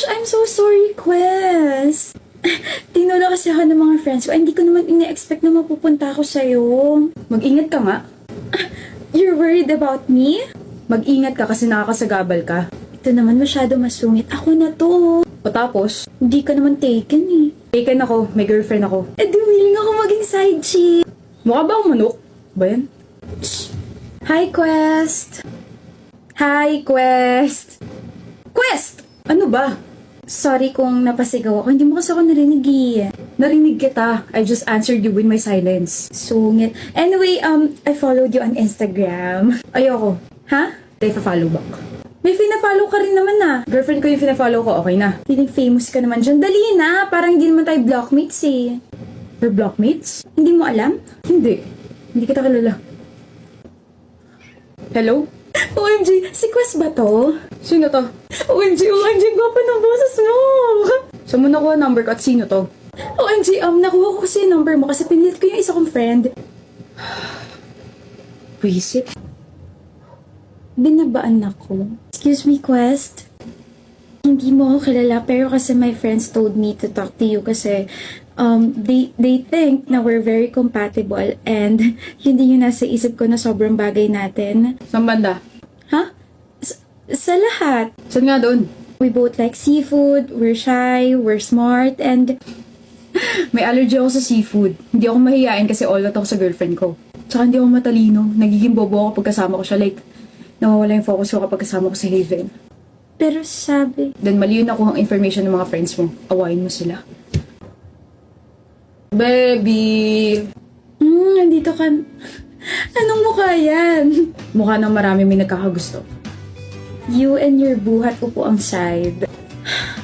gosh, I'm so sorry, Quest. Tinula kasi ako ng mga friends ko. Hindi ko naman ina-expect na mapupunta ako sa'yo. Mag-ingat ka nga. You're worried about me? Mag-ingat ka kasi nakakasagabal ka. Ito naman masyado masungit. Ako na to. O tapos, Hindi ka naman taken eh. taken ako, may girlfriend ako. Eh, willing ako maging side chick. Mukha ba akong manok? Ba yan? Hi, Quest. Hi, Quest! Quest! Ano ba? Sorry kung napasigaw ako. Hindi mo kasi ako narinig eh. Narinig kita. I just answered you with my silence. Sungit. Anyway, I followed you on Instagram. Ayoko. Ha? They follow back. May fina-follow ka rin naman ah. Girlfriend ko yung fina-follow ko, okay na. Feeling famous ka naman dyan. Dali na. Parang hindi naman tayo blockmates eh. We're blockmates? Hindi mo alam? Hindi. Hindi kita kilala. Hello? OMG, si Quest ba to? Sino to? OMG, gwapa ng boses mo. Saan mo nakuha number ko at sino to? OMG, nakuha ko kasi yung number mo kasi pinilit ko yung isa kong friend. Visit? Binabaan ako. Excuse me, Quest. Hindi mo ako kilala pero kasi my friends told me to talk to you kasi they think na we're very compatible and yun din yung nasa isip ko na sobrang bagay natin. Saan banda? Ha? Sa lahat. Saan nga doon? We both like seafood, we're shy, we're smart, and May allergy ako sa seafood. Hindi ako mahihain kasi all out ako sa girlfriend ko. Tsaka hindi ako matalino. Nagiging bobo ako pag kasama ko siya. Like, nawawala yung focus ko kapag kasama ko sa Haven. pero sabi, Then mali yun nakuha ang information ng mga friends mo. Awayin mo sila. Baby! nandito ka. Anong mukha yan? Mukha ng marami may nagkakagusto. You and your buhat upo ang side.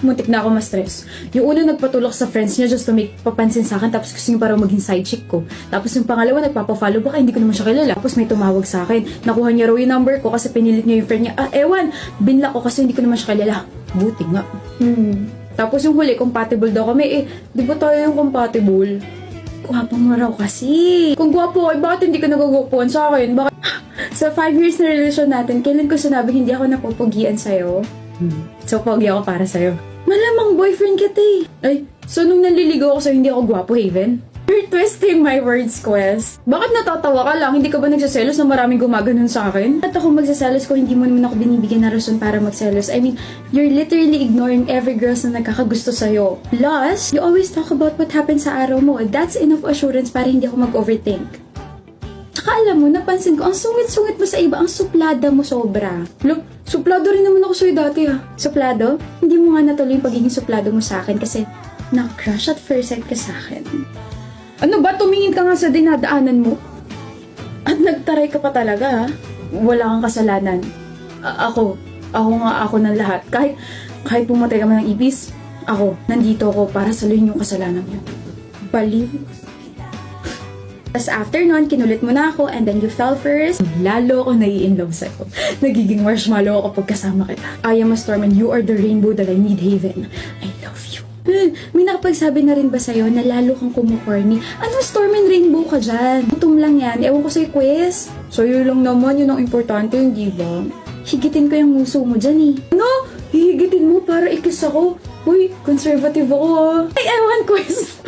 Muntik na ako ma-stress. Yung una nagpatulak sa friends niya just to make papansin sa akin tapos gusto niya parang maging side chick ko. Tapos yung pangalawa nagpapafollow baka hindi ko naman siya kilala. Tapos may tumawag sa akin. Nakuha niya raw yung number ko kasi pinilit niya yung friend niya. Ewan, binlock ko kasi hindi ko naman siya kilala. Buti nga. Tapos yung huli, compatible daw kami. Di ba tayo yung compatible? Gwapa mo raw kasi. Kung gwapo ay bakit hindi ka nagagwapuan sa akin? Bakit? Sa 5 years na relasyon natin, kailan ko sinabing hindi ako napupugian sa'yo? So, pogi ako para sa'yo. Malamang boyfriend kita eh. Ay, so nung nanliligaw ako sa'yo, hindi ako gwapo, Haven? You're twisting my words, Quest. Bakit natatawa ka lang? Hindi ka ba nagsaselos na maraming gumaganon sa akin? At ako magsaselos ko, hindi mo naman ako binibigyan na rason para magselos. I mean, you're literally ignoring every girl na nagkakagusto sa'yo. Plus, you always talk about what happened sa araw mo. That's enough assurance para hindi ako mag-overthink. Tsaka alam mo, napansin ko, ang sungit-sungit mo sa iba, ang suplada mo sobra. Look, suplado rin naman ako sa'yo dati ah. Suplado? Hindi mo nga natuloy yung pagiging suplado mo sa akin kasi na-crush at first sight ka sa akin. Ano ba? Tumingin ka nga sa dinadaanan mo. At nagtaray ka pa talaga, ha? Wala kang kasalanan. Ako ng lahat. Kahit pumatay ka man ng ibis, nandito ako para saluhin yung kasalanan mo. Baliw. Tapos after nun, kinulit mo na ako and then you fell first. Lalo ako nai-inlove sa'yo. Nagiging marshmallow ako pag kasama kita. I am a storm and you are the rainbow that I need, Haven. I love you. May nakapagsabi na rin ba sa'yo na lalo kang kumukorny? Ano storm and rainbow ka dyan? Gutom lang yan. Ewan ko sa'yo, Quest. Sa'yo lang naman, yun ang importante, hindi ba? Higitin ko yung muso mo dyan eh. Ano? Hihigitin mo para ikis ako? Uy, conservative ako ah. Ay, ewan, Quest.